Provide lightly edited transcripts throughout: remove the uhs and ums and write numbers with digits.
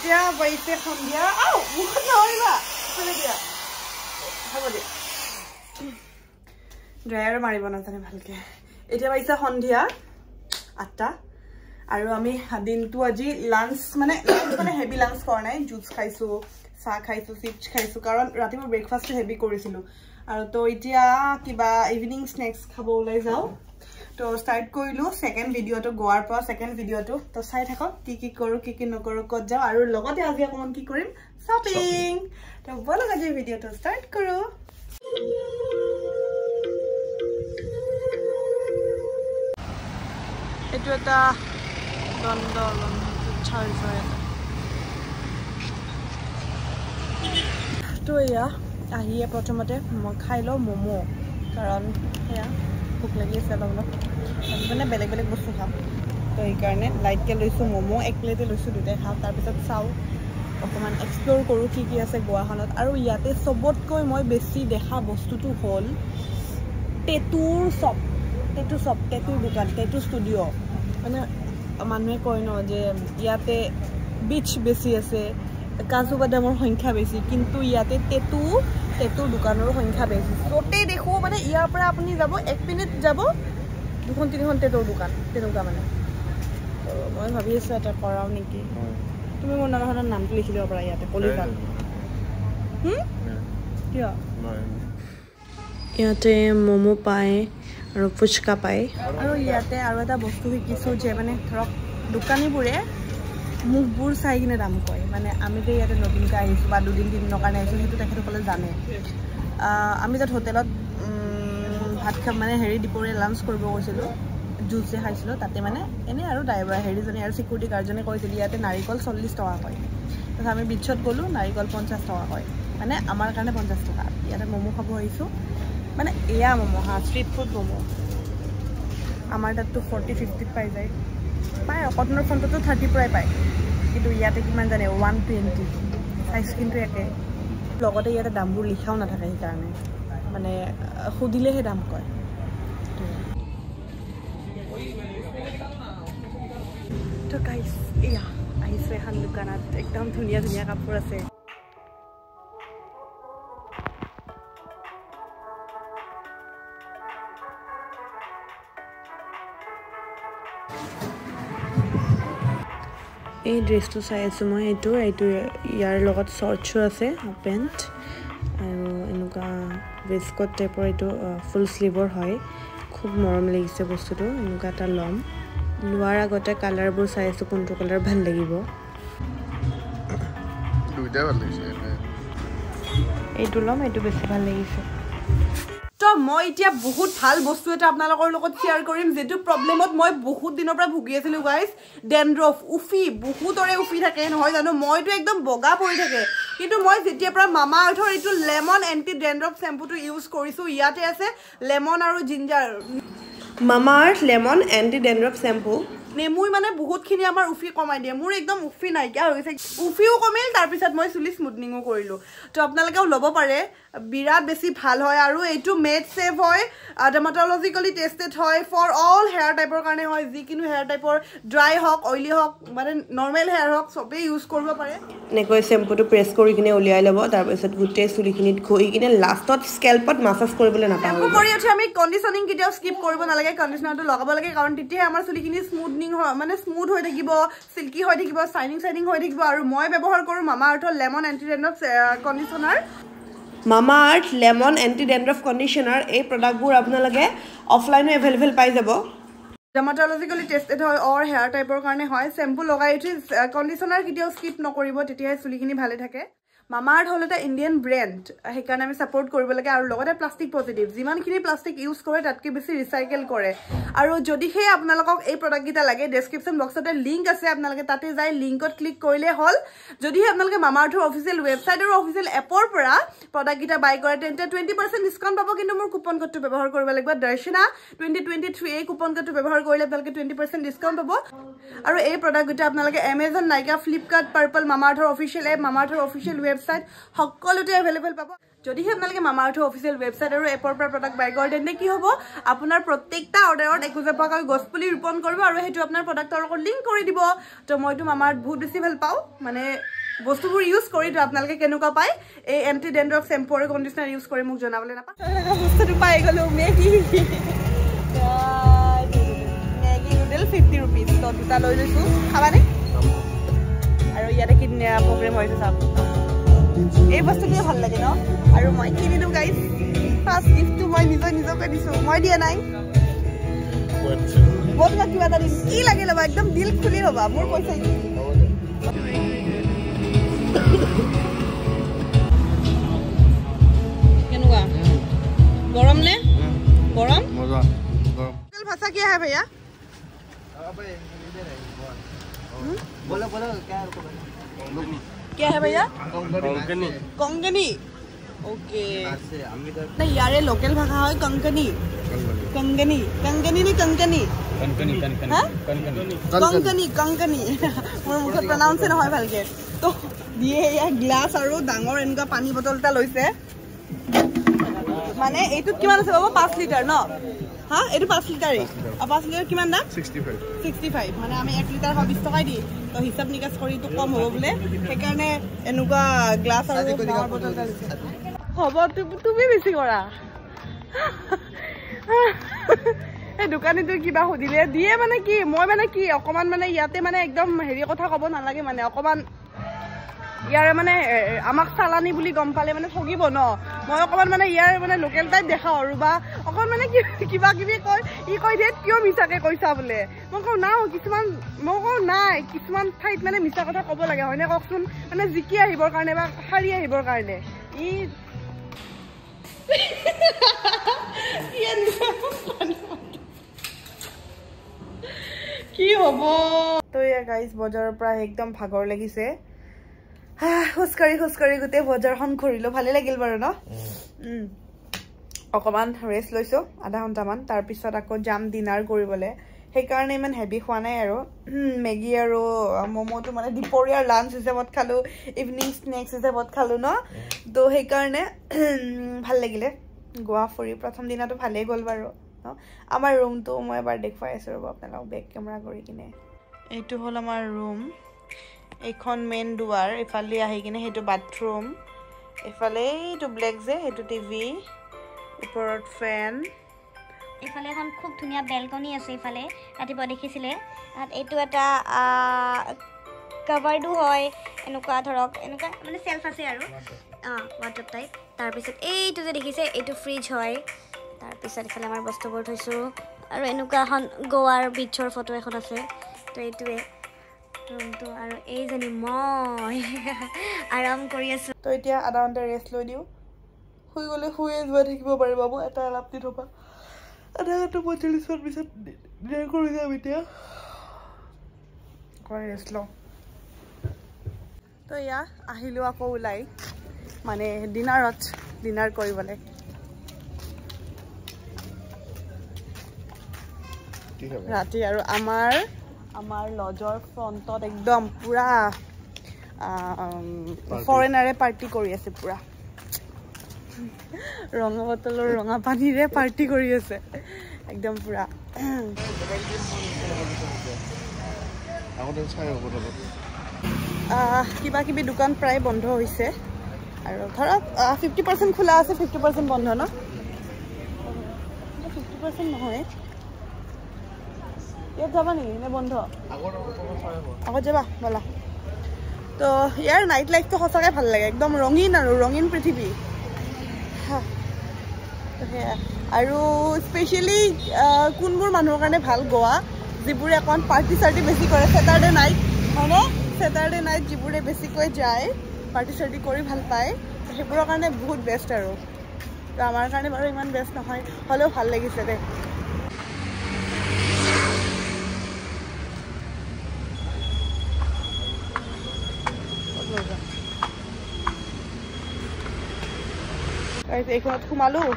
এতিয়া বাইছে সন্ধিয়া আও মুখত নৰিবা চলে দিয়া হ'ব দিয়া ড্ৰায়াৰ মাৰিব নাজানে ভালকে এতিয়া বাইছে সন্ধিয়া 8টা আৰু আমি দিনটো আজি লাঞ্চ মানে হেভি লাঞ্চ কৰা নাই জুচ খাইছো চাহ খাইছো চিপছ খাইছো কাৰণ ৰাতিপুৱা ব্ৰেকফাষ্ট হেভি কৰিছিলো আৰু তো এতিয়া কিবা ইভিনিং স্নেক্স খাব ওলাই যাও তো স্টাৰ্ট কৰিলো সেকেন্ড ভিডিওটো গোৱাৰ পৰা সেকেন্ড ভিডিওটো তো চাই থাকক কি কৰো কি নকৰো কত যাও আৰু লগতে আজি অকমান কি কৰিম শপিং তো বলক আজি ভিডিওটো স্টাৰ্ট কৰো এটো এটা বন্ধ চাৰ্জ হয় তো ইয়া আহিয়ে প্ৰথমতে মই খাই লও মোমো কাৰণ হেয়া ভোক লাগি আছে অলপ মানে বেলেগ বেলেগ বস্তু খাম তো এই কাৰণে লাইটকে লৈছো মোমো এক প্লেটে লৈছো দুটাই খাম তাৰ পিছত চাও অকমান এক্সপ্লোৰ কৰো কি আছে গোৱাখনত আৰু ইয়াতে সবতকৈ মই বেছি দেখা বস্তুটো হল টেটুৰ দোকান টেটু ষ্টুডিও মানে মানুহে কয় ন যে ইয়াতে বিচ বেছি আছে কাজু বাদামৰ সংখ্যা বেছি কিন্তু ইয়াতে টেটুৰ দোকানৰ সংখ্যা বেছি তোতে দেখো মানে ইয়াৰ পৰা আপুনি যাব 1 মিনিট যাব 2-3খন টেটুৰ দোকান তেনেকুৱা মানে মই ভাবি আছো এটা কৰাও নেকি তুমি মোৰ নামখনৰ নামটো লিখি দিব পাৰা ইয়াতে কলিজাত কিয় ইয়াতে মোমো পায় আৰু ফুচকা পায় আৰু ইয়াতে আৰু এটা বস্তু শিকিছো যে মানে ধৰক দোকানীবোৰে মুখবোৰ চাই কিনে দাম কয় মানে আমি যে ইয়াতে নতুনকৈ আহিছোঁ বা 2-3 কাৰণে আহিছোঁ সেইটো তেখেতসকলে জানে আমি য'ত হোটেলত ভাত খাম মানে হেৰি দুপৰীয়া লাঞ্চ কৰিব গৈছিলোঁ জুচ যে খাইছিলোঁ তাতে মানে এনেই আৰু ড্ৰাইভাৰ হেৰিজনী আৰু চিকিউৰিটি গাৰ্ডজনে কৈছিল ইয়াতে নাৰিকল 40 টকা কয় তাৰপিছত আমি বিচত গ'লোঁ নাৰিকল 50 টকা কয় মানে আমাৰ কাৰণে 50 টকা ইয়াতে ম'ম' খাব আহিছোঁ মানে এয়া ম'ম' ষ্ট্ৰীট ফুড ম'ম' আমাৰ তাততো 40-50 পাই যায় পায় কটনৰ ফ্ৰণ্টতো 30 পৰাই পায় কিন্তু ইয়াতে কিমান জানে 120 চাইজ কিন্তু একে লগতে ইয়াতে দামবোৰ লিখাও নাথাকে সেইকাৰণে মানে সুধিলেহে দাম কয় তো গাইছ এয়া আহিছোঁ এখন দোকানত একদম ধুনীয়া কাপোৰ আছে এই ড্ৰেছটো চাই আছোঁ মই এইটো ইয়াৰ লগত শৰ্টছো আছে পেণ্ট আৰু এনেকুৱা বেস্কট টাইপৰ এইটো ফুল স্লিভৰ হয় খুব মৰম লাগিছে বস্তুটো এনেকুৱা এটা ল'ম লোৱাৰ আগতে কালাৰবোৰ চাই আছোঁ কোনটো কালাৰ ভাল লাগিব এইটো ল'ম এইটো বেছি ভাল লাগিছে তো মই এতিয়া বহুত ভাল বস্তু এটা আপোনালোকৰ লগত শেয়াৰ কৰিম যেটো প্ৰবলেমত মই বহুত দিনৰ পৰা ভুগি আছিলোঁ গাইস ডেন্ড্ৰফ উফি বহুতৰে উফি থাকে নহয় জানো মইতো একদম বগা পৰি থাকে কিন্তু মই যেতিয়াৰ পৰা মামা আৰ্থৰ এইটো লেমন এন্টি ডেন্ড্ৰফ শ্যাম্পুটো ইউজ কৰিছোঁ ইয়াতে আছে লেমন আৰু জিঞ্জাৰ মামা আৰ্থ লেমন এন্টি ডেন্ড্ৰফ শ্যাম্পু নেমুই মানে বহুতখিনি আমাৰ উফি কমাই দিয়ে মোৰ একদম উফি নাইকিয়া হৈ গৈছে উফিও কমিল তাৰপিছত মই চুলি স্মুথনিঙো কৰিলোঁ তো আপোনালোকেও ল'ব পাৰে বিৰাট বেছি ভাল হয় আৰু এইটো মেড সেভ হয় ডাৰ্মাটলজিক্যালি টেষ্টেড হয় ফৰ অল হেয়াৰ টাইপৰ কাৰণে হয় যিকিনো হেয়াৰ টাইপৰ ড্ৰাই হওক অইলি হওক মানে নৰ্মেল হেয়াৰ হওক চবেই ইউজ কৰিব পাৰে এনেকৈ শ্যাম্পুটো প্ৰেছ কৰি কিনে উলিয়াই ল'ব তাৰপিছত গোটেই চুলিখিনিত ঘঁহি কিনে লাষ্টত স্কেল্পত মাছাজ কৰিবলৈ নাপাহৰিব শ্যাম্পু কৰি উঠি আমি কণ্ডিশ্যনিং কেতিয়াও স্কিপ কৰিব নালাগে কণ্ডিশ্যনাৰটো লগাব লাগে কাৰণ তেতিয়াহে আমাৰ চুলিখিনি স্মুথনিং হয় মানে স্মুথ হৈ থাকিব সিল্কি হৈ থাকিব শাইনিং হৈ থাকিব আৰু মই ব্যৱহাৰ কৰোঁ মামা আৰ্থৰ লেমন এন্টি ডেন্ড্ৰফ কণ্ডিশ্যনাৰ মামা আৰ্থ লেমন এন্টি ডেন্ড্ৰফ কণ্ডিশ্যনাৰ এই প্ৰডাক্টবোৰ আপোনালোকে অফলাইনো এভেইলেবল পাই যাব ডাৰ্মাটলজিক্যালি টেষ্টেড হয় অৰ হেয়াৰ টাইপৰ কাৰণে হয় শ্যাম্পু লগাই উঠি কণ্ডিশ্যনাৰ কেতিয়াও স্কিপ নকৰিব তেতিয়াহে চুলিখিনি ভালে থাকে মামা আৰ্থ হ'ল এটা ইণ্ডিয়ান ব্ৰেণ্ড সেইকাৰণে আমি ছাপোৰ্ট কৰিব লাগে আৰু লগতে প্লাষ্টিক পজিটিভ যিমানখিনি প্লাষ্টিক ইউজ কৰে তাতকৈ বেছি ৰিচাইকেল কৰে আৰু যদিহে আপোনালোকক এই প্ৰডাক্টকেইটা লাগে ডেছক্ৰিপশ্যন বক্সতে লিংক আছে আপোনালোকে তাতে যাই লিংকত ক্লিক কৰিলে হ'ল যদিহে আপোনালোকে মামা আৰ্থৰ অফিচিয়েল ৱেবছাইট আৰু অফিচিয়েল এপৰ পৰা প্ৰডাক্টকেইটা বাই কৰে তেন্তে 20% ডিছকাউণ্ট পাব কিন্তু মোৰ কুপন কোডটো ব্যৱহাৰ কৰিব লাগিব দৰ্শনা 2023 এই কুপন কোডটো ব্যৱহাৰ কৰিলে আপোনালোকে 20% ডিছকাউণ্ট পাব আৰু এই প্ৰডাক্টকেইটা আপোনালোকে এমেজন নাইকা ফ্লিপকাৰ্ট পাৰ্পল মামা আৰ্থৰ অফিচিয়েল এপ মামা আৰ্থৰ অফিচিয়েল ৱেবছাইট সকলোতে এভেইলেবল পাব যদিহে আপোনালোকে মামা আৰ্থৰ অফিচিয়েল ৱেবছাইট আৰু এপৰ পৰা প্ৰডাক্ট বাই কৰে তেন্তে কি হ'ব আপোনাৰ প্ৰত্যেকটা অৰ্ডাৰত 1000 টকাকৈ গছপুলি ৰোপণ কৰিব আৰু সেইটো আপোনাৰ প্ৰডাক্টৰ লগত লিংক কৰি দিব তো মইতো মামা আৰ্থ বহুত বেছি ভাল পাওঁ মানে বস্তুবোৰ ইউজ কৰিতো আপোনালোকে কেনেকুৱা পায় এই এন্টি ডেন্ড্ৰফ শ্যাম্পু আৰু কণ্ডিচনাৰ ইউজ কৰি মোক জনাবলৈ নাপায় বস্তুটো পাই গ'লো মেগী নুডেল 50 rupees তো দুটা লৈ লৈছোঁ খাবানে আৰু ইয়াতে কি ধুনীয়া প্ৰগ্ৰেম হৈছে চাওক এই বস্তুটোৱে ভাল লাগে ন আৰু মই কিনিলোঁ গাইজ ফাৰ্ষ্ট গিফ্টটো মই নিজকে দিছোঁ মই দিয়া নাই বহুত না কিবা এটা দিম কি লাগে ল'বা একদম দিল খুলি ল'বা মোৰ পইচা কেনেকুৱা গৰম নে গৰম মজা গৰম তেল ভাষা কি है भैया बोलो बोलो क्या है भैया कंकनी कंकनी ओके नहीं यार ये लोकल भाषा है कंकनी कंकनी कंकनी नहीं कंकनी कंकनी कंकनी कंकनी मोर मुखत प्रोनाउंस নহয় ভালকে তো দিয়ে या গ্লাস আৰু ডাঙৰ এনেকা পানী বটল এটা লৈছে মানে এইটোত কিমান আছে বাবা 5 লিটাৰ ন হা এইটো 5 লিটাৰ 5 লিটাৰ কিমান দাম 65 মানে আমি 1 লিটাৰ 20 টকা দি তো হিসাব নিকাচ কৰি তো কম হ'ব বলে সেইকাৰণে এনেকুৱা গ্লাস আৰু ডাঙৰ বটল এটা লৈছে হ'ব তুমি বেছি কৰা এই দোকানীটো কিবা সুধিলে দিয়ে মানে কি মই মানে কি অকমান মানে ইয়াতে মানে একদম হেৰি কথা ক'ব নালাগে মানে অকমান ইয়াৰ মানে আমাক চালানি বুলি গম পালে মানে ঠগিব ন মই অকমান মানে ইয়াৰ মানে লোকেল টাইপ দেখাও আৰু বা অকমান মানে কিবা কিবি কয় ই কয় যে কিয় মিছাকে কৈছা বোলে মই কওঁ না কিছুমান মই কওঁ নাই কিছুমান ঠাইত মানে মিছা কথা ক'ব লাগে হয়নে কওকচোন মানে জিকি আহিবৰ কাৰণে বা হাৰি আহিবৰ কাৰণে ই কি হ'ব তো ইয়া গাইজ বজাৰৰ পৰা একদম ভাগৰ লাগিছে খুচকাৰি গোটেই বজাৰখন ঘূৰিলো ভালে লাগিল বাৰু ন অকমান ৰেষ্ট লৈছো আধা ঘণ্টামান তাৰপিছত আকৌ যাম ডিনাৰ কৰিবলৈ সেইকাৰণে ইমান হেভি খোৱা নাই আৰু মেগী আৰু মমোটো মানে দুপৰীয়াৰ লাঞ্চ হিচাপত খালো ইভিনিং স্নেক্স হিচাপত খালো ন তো সেইকাৰণে ভাল লাগিলে গোৱা ফুৰি প্ৰথম দিনাটো ভালেই গ'ল বাৰু আমাৰ ৰুমটো মই এবাৰ দেখুৱাই আছো ৰ'ব আপোনালোকক বেক কেমেৰা কৰি কিনে এইটো হ'ল আমাৰ ৰুম এইখন মেইন দুৱাৰ ইফালে আহি কিনে সেইটো বাথৰুম ইফালে এইটো ব্লেক যে সেইটো টিভি ওপৰত ফেন ইফালে এখন খুব ধুনীয়া বেলকনি আছে ইফালে ৰাতিপুৱা দেখিছিলে এইটো এটা কভাৰডো হয় এনেকুৱা ধৰক এনেকুৱা মানে সেলফ আছে আৰু ৱাটাৰ টাইপ তাৰপিছত এইটো যে দেখিছে এইটো ফ্ৰিজ হয় তাৰপিছত ইফালে আমাৰ বস্তুবোৰ থৈছোঁ আৰু এনেকুৱা এখন গোৱাৰ বিচৰ ফটো এখন আছে তো এইটোৱে ৰুমটো আৰু এইজনী মই আৰাম কৰি আছোঁ তো এতিয়া আধা ঘণ্টা ৰেষ্ট লৈ দিওঁ শুই গ'লে শুয়ে যোৱা থাকিব পাৰিব বাবু এটা এলাপ দি থ'বা আধা ঘণ্টা 45 পিছত ডিনাৰ কৰি যাম এতিয়া অকণমান ৰেষ্ট লওঁ তো এয়া আহিলোঁ আকৌ ওলাই মানে ডিনাৰ কৰিবলৈ ৰাতি আৰু আমাৰ লজৰ ফ্ৰণ্টত একদম পুৰা ফৰেনাৰে পাৰ্টি কৰি আছে পুৰা ৰঙা বটলৰ ৰঙা পানীৰে পাৰ্টি কৰি আছে একদম পুৰা কিবা কিবি দোকান প্ৰায় বন্ধ হৈছে আৰু ধৰক 50% খোলা আছে 50% বন্ধ ন 50% নহয় ইয়াত যাবা নেকি নে বন্ধ আগত যাবা ব'লা তো ইয়াৰ নাইট লাইফটো সঁচাকৈ ভাল লাগে একদম ৰঙীন আৰু ৰঙীন পৃথিৱী আৰু স্পেচিয়েলি কোনবোৰ মানুহৰ কাৰণে ভাল গোৱা যিবোৰে অকণ পাৰ্টি চাৰ্টি বেছি কৰে ছেটাৰডে নাইট হয়নে ছেটাৰডে নাইট যিবোৰে বেছিকৈ যায় পাৰ্টি চাৰ্টি কৰি ভাল পায় সেইবোৰৰ কাৰণে বহুত বেষ্ট আৰু তো আমাৰ কাৰণে বাৰু ইমান বেষ্ট নহয় হ'লেও ভাল লাগিছে দে এইখনত সোমালোঁ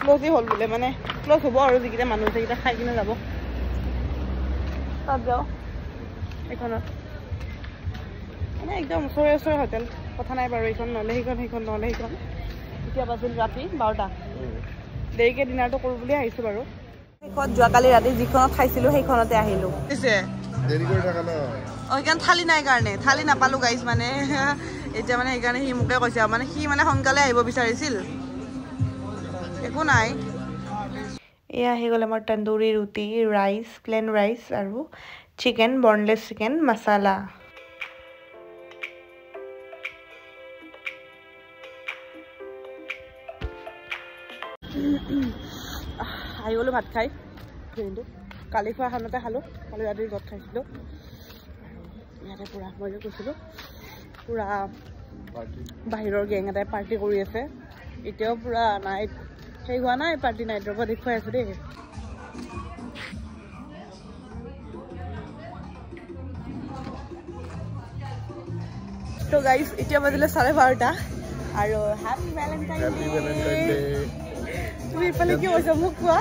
ক্ল'জেই হ'ল বোলে মানে ক্ল'জ হ'ব আৰু যিকেইটা মানুহ সেইকেইটা খাই কিনে যাব তাত যাওঁ এইখনত মানে একদম ওচৰে হোটেল কথা নাই বাৰু এইখন নহ'লে সেইখন নহ'লে সেইখন এতিয়া বাজিল ৰাতি 12টা দেৰিকৈ ডিনাৰটো কৰোঁ বুলি আহিছোঁ বাৰু সেইখন যোৱাকালি ৰাতি যিখনত খাইছিলোঁ সেইখনতে আহিলোঁ সেইকাৰণে থালি নাই কাৰণে থালি নাপালোঁ গাইজ মানে এতিয়া মানে সেইকাৰণে সি মোকে কৈছে মানে সি মানে সোনকালে আহিব বিচাৰিছিল একো নাই এয়া আহি গ'ল আমাৰ তন্দুৰী ৰুটি ৰাইচ প্লেন ৰাইচ আৰু চিকেন বনলেছ চিকেন মছালা আহি গ'লোঁ ভাত খাই কালি খোৱা খানাতে খালোঁ কালি ৰাতি ঘৰত খাইছিলোঁ ইয়াতে পূৰা মই যে কৈছিলোঁ পূৰা বাহিৰৰ গেং এটাই পাৰ্টি কৰি আছে এতিয়াও পূৰা নাইট সেই হোৱা নাই পাৰ্টি নাইটৰ পৰা দেখুৱাই আছোঁ দেই তো গাইজ এতিয়া বাজিলে 12:30 আৰু হেপী ভেলেণ্টাইন ডে তুমি ইফালে কি কৈছা মোক কোৱা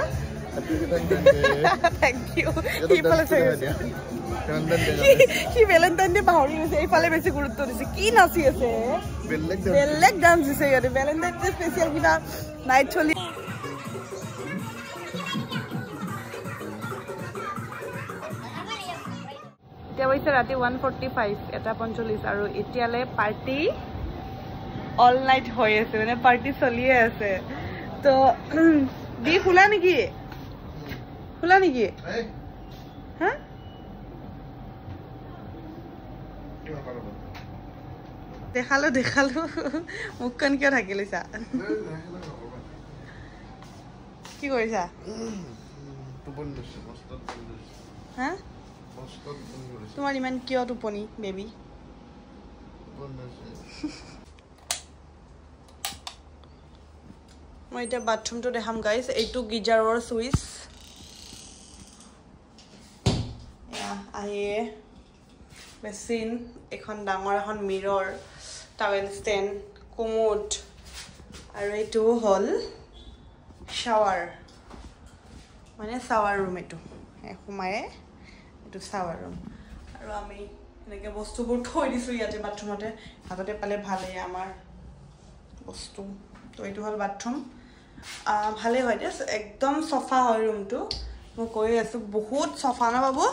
থেংক ইউ ইফালে সি ভেলেণ্টাইন ডে পাহৰি গৈছে এইফালে বেছি গুৰুত্ব দিছে কি নাচি আছে বেলেগ ডান্স দিছে সিহঁতে ভেলেণ্টাইন ডে স্পেচিয়েল কিবা নাইট চলি এতিয়া হৈছে ৰাতি 1:45 1:45 আৰু এতিয়ালৈ পাৰ্টি অল নাইট হৈ আছে মানে পাৰ্টি চলিয়ে আছে তো দি খোলা নেকি হা দেখালো মুখখন কিয় ঢাকি লৈছা কি কৰিছা হা তোমাৰ ইমান কিয় টোপনি বেবী মই এতিয়া বাথৰুমটো দেখাম গাইজ এইটো গিজাৰৰ চুইচ আহিয়ে বেচিন এখন ডাঙৰ এখন মিৰৰ টাৱেল ষ্টেণ্ড কোমোড আৰু এইটো হ'ল শ্বাৱাৰ মানে শ্বাৱাৰ ৰুম এইটো সোমায়ে এইটো শ্বাৱাৰ ৰুম আৰু আমি এনেকৈ বস্তুবোৰ থৈ দিছোঁ ইয়াতে বাথৰুমতে হাততে পালে ভালেই আমাৰ বস্তু তো এইটো হ'ল বাথৰুম ভালেই হয় দেই একদম চফা হয় ৰুমটো মই কৈ আছোঁ বহুত চফা ন বাবু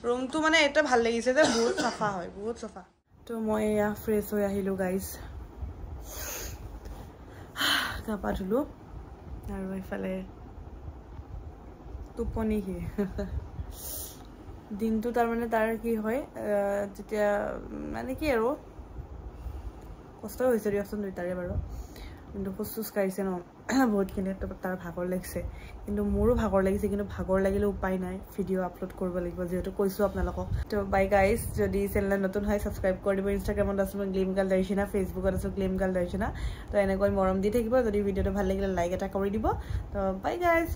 ৰুমটো মানে এটা ভাল লাগিছে যে বহুত চফা হয় বহুত চফা তো মই এয়া ফ্ৰেছ হৈ আহিলোঁ গাইজ গা পা ধুলোঁ আৰু এইফালে টোপনি কি দিনটো তাৰমানে তাৰ কি হয় যেতিয়া মানে কি আৰু কষ্ট হৈছে দিয়কচোন দুইটাৰে বাৰু কিন্তু খোজ চোজ কাঢ়িছে ন বহুতখিনি তাৰ ভাগৰ লাগিছে কিন্তু মোৰো ভাগৰ লাগিছে কিন্তু ভাগৰ লাগিলে উপায় নাই ভিডিঅ' আপলোড কৰিব লাগিব যিহেতু কৈছোঁ আপোনালোকক তো বাই গাইজ যদি চেনেলত নতুন হয় ছাবস্ক্ৰাইব কৰি দিব ইনষ্টাগ্ৰামত আছোঁ মই গ্লিম গাৰ্ল দৰ্শনা ফেচবুকত আছোঁ গ্লিম গাৰ্ল দৰ্শনা তো এনেকৈ মৰম দি থাকিব যদি ভিডিঅ'টো ভাল লাগিলে লাইক এটা কৰি দিব তো বাই গাইজ